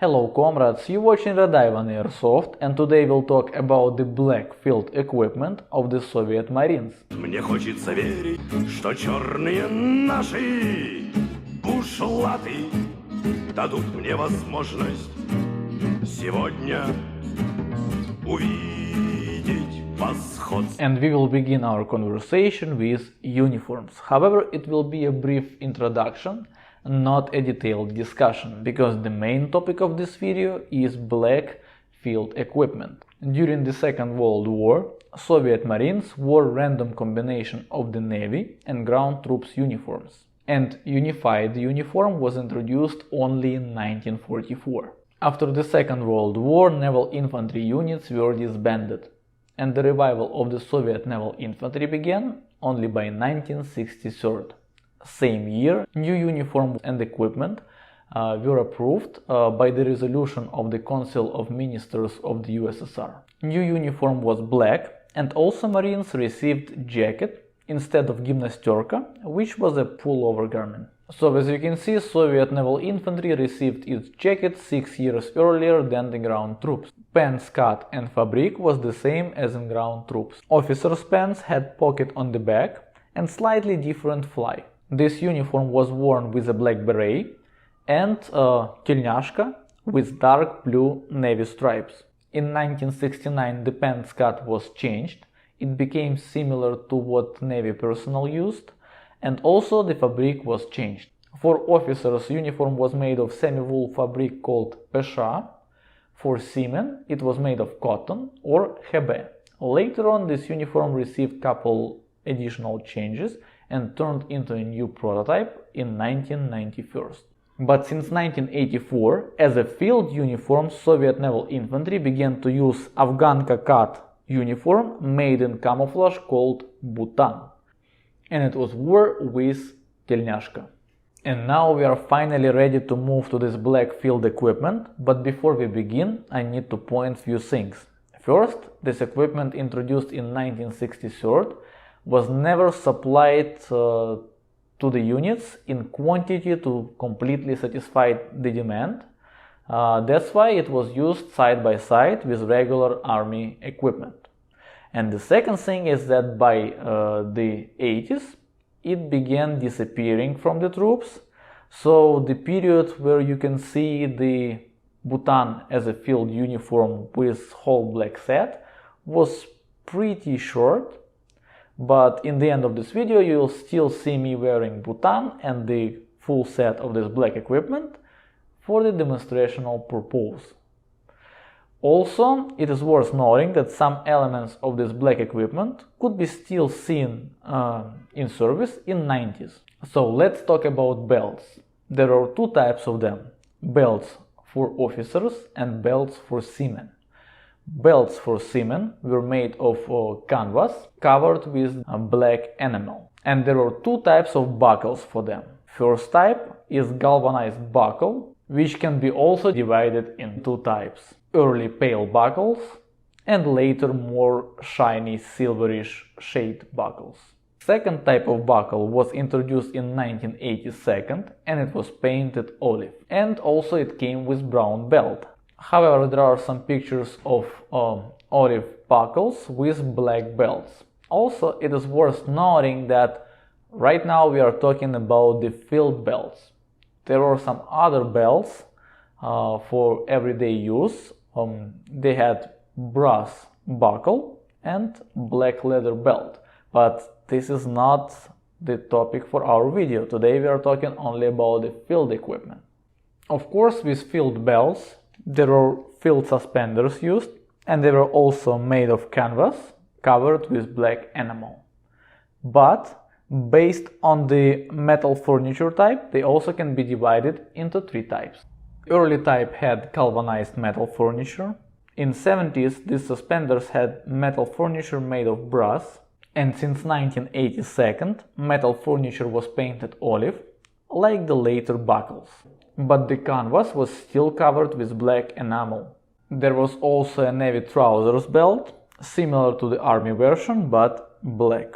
Hello comrades, you're watching RedIvanAirsoft, and today we'll talk about the black field equipment of the Soviet Marines. Мне хочется верить, что черные наши бушлаты дадут мне возможность сегодня увидеть восход. And we will begin our conversation with uniforms. However, it will be a brief introduction, not a detailed discussion, because the main topic of this video is black field equipment. During the Second World War, Soviet Marines wore random combination of the Navy and ground troops uniforms, and unified uniform was introduced only in 1944. After the Second World War, naval infantry units were disbanded, and the revival of the Soviet naval infantry began only by 1963. Same year, new uniforms and equipment were approved by the resolution of the Council of Ministers of the USSR. New uniform was black, and also Marines received jacket instead of gymnasterka, which was a pullover garment. So as you can see, Soviet naval infantry received its jacket 6 years earlier than the ground troops. Pants cut and fabric was the same as in ground troops. Officers' pants had pocket on the back and slightly different fly. This uniform was worn with a black beret and тельняшка with dark blue navy stripes. In 1969 the pants cut was changed. It became similar to what Navy personnel used, and also the fabric was changed. For officers, uniform was made of semi-wool fabric called PSh. For seamen, it was made of cotton or HB. Later on, this uniform received couple additional changes and turned into a new prototype in 1991. But since 1984, as a field uniform, Soviet naval infantry began to use Afghanka cut uniform made in camouflage called Bhutan, and it was worn with тельняшка. And now we are finally ready to move to this black field equipment, but before we begin, I need to point few things. First, this equipment introduced in 1963 was never supplied to the units in quantity to completely satisfy the demand. That's why it was used side by side with regular army equipment. And the second thing is that by the 80s, it began disappearing from the troops. So the period where you can see the Bhutan as a field uniform with whole black set was pretty short. But in the end of this video, you will still see me wearing Bhutan and the full set of this black equipment for the demonstrational purpose. Also, it is worth noting that some elements of this black equipment could be still seen in service in 90s. So let's talk about belts. There are two types of them: belts for officers and belts for seamen. Belts for seamen were made of canvas covered with black enamel, and there are two types of buckles for them. First type is galvanized buckle, which can be also divided in two types: early pale buckles and later more shiny silverish shade buckles. Second type of buckle was introduced in 1982 and it was painted olive, and also it came with brown belt. However, there are some pictures of olive buckles with black belts. Also, it is worth noting that right now we are talking about the field belts. There are some other belts for everyday use. They had brass buckle and black leather belt. But this is not the topic for our video. Today we are talking only about the field equipment. Of course, with field belts, there are field suspenders used, and they were also made of canvas covered with black enamel. But based on the metal furniture type, they also can be divided into three types. Early type had galvanized metal furniture. In 70s, these suspenders had metal furniture made of brass, and since 1982, metal furniture was painted olive, like the later buckles. But the canvas was still covered with black enamel. There was also a Navy trousers belt, similar to the Army version, but black.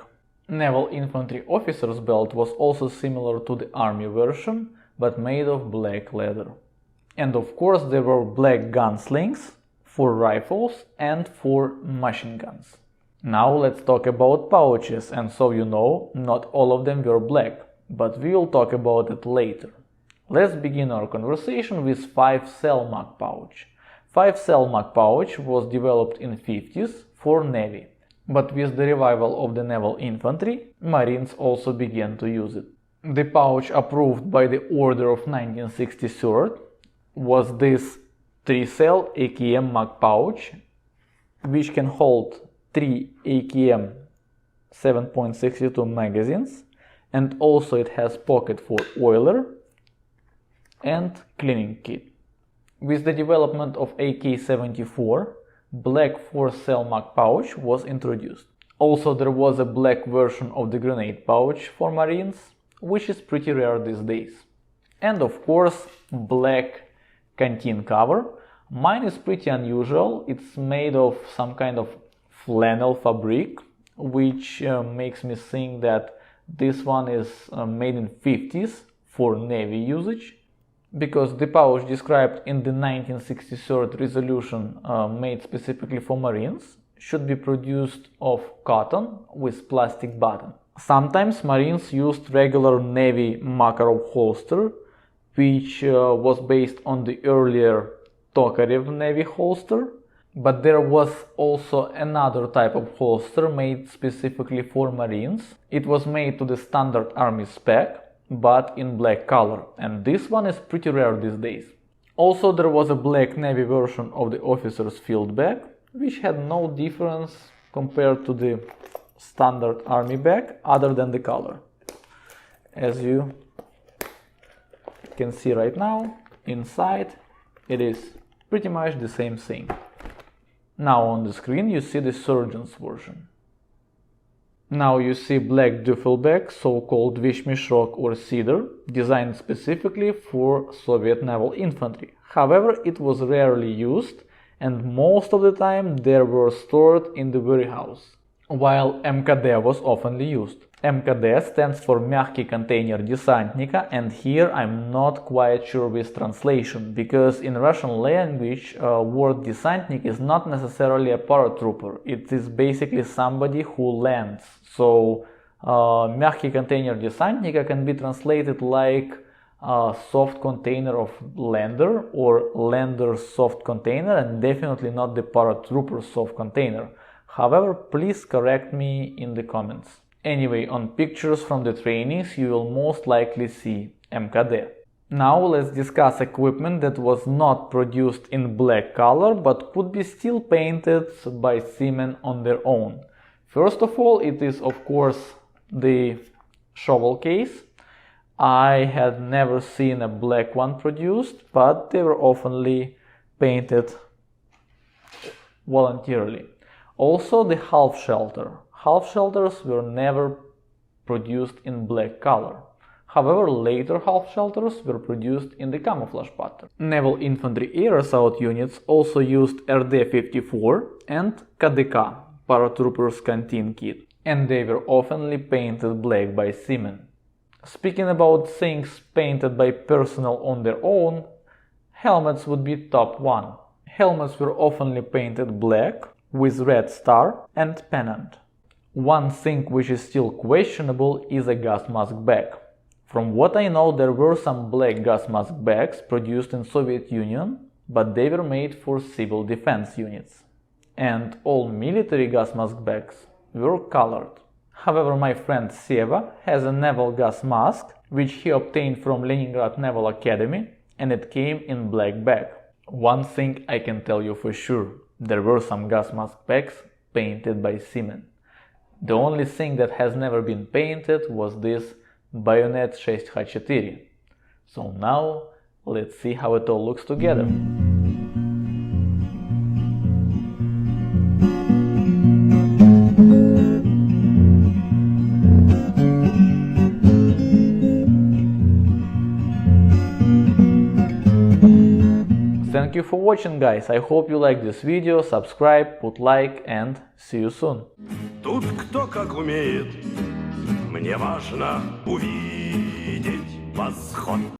Naval Infantry officer's belt was also similar to the Army version, but made of black leather. And of course there were black gun slings for rifles and for machine guns. Now let's talk about pouches, and so you know, not all of them were black, but we will talk about it later. Let's begin our conversation with 5-cell mag pouch. 5-cell mag pouch was developed in 50s for Navy, but with the revival of the Naval Infantry, Marines also began to use it. The pouch approved by the Order of 1963 was this 3-cell AKM mag pouch, which can hold 3 AKM 7.62 magazines, and also it has pocket for oiler and cleaning kit. With the development of AK-74, black 4-cell mag pouch was introduced. Also there was a black version of the grenade pouch for Marines, which is pretty rare these days. And of course, black Canteen cover. Mine is pretty unusual. It's made of some kind of flannel fabric, which makes me think that this one is made in 50s for Navy usage, because the pouch described in the 1963 resolution made specifically for Marines should be produced of cotton with plastic button. Sometimes Marines used regular Navy Makarov holster, which was based on the earlier Tokarev Navy holster, but there was also another type of holster made specifically for Marines. It was made to the standard army spec, but in black color, and this one is pretty rare these days. Also there was a black Navy version of the officer's field bag, which had no difference compared to the standard army bag other than the color. As you can see right now, inside it is pretty much the same thing. Now on the screen you see the surgeon's version. Now you see black duffel bag, so-called Vishmishok or Cedar, designed specifically for Soviet Naval Infantry. However, it was rarely used, and most of the time they were stored in the warehouse, while МКД was often used. МКД stands for Мягкий контейнер десантника, and here I'm not quite sure with translation, because in Russian language word desantnik is not necessarily a paratrooper, it is basically somebody who lands. So Мягкий контейнер десантника can be translated like soft container of lander or lander's soft container, and definitely not the paratrooper soft container. However, please correct me in the comments. Anyway, on pictures from the trainings you will most likely see МКД. Now let's discuss equipment that was not produced in black color but could be still painted by seamen on their own. First of all, it is of course the shovel case. I had never seen a black one produced, but they were often painted voluntarily. Also the half shelter. Half shelters were never produced in black color. However, later half shelters were produced in the camouflage pattern. Naval Infantry Airsoft units also used RD54 and KDK, paratroopers Canteen kit, and they were often painted black by seamen. Speaking about things painted by personnel on their own, helmets would be top one. Helmets were often painted black with red star and pennant. One thing which is still questionable is a gas mask bag. From what I know, there were some black gas mask bags produced in Soviet Union, but they were made for civil defense units. And all military gas mask bags were colored. However, my friend Seva has a naval gas mask, which he obtained from Leningrad Naval Academy, and it came in black bag. One thing I can tell you for sure, there were some gas mask bags painted by seamen. The only thing that has never been painted was this bayonet 6H4. So now let's see how it all looks together. Thank you for watching, guys. I hope you like this video, subscribe, put like, and see you soon. Тут кто как умеет, мне важно увидеть восход.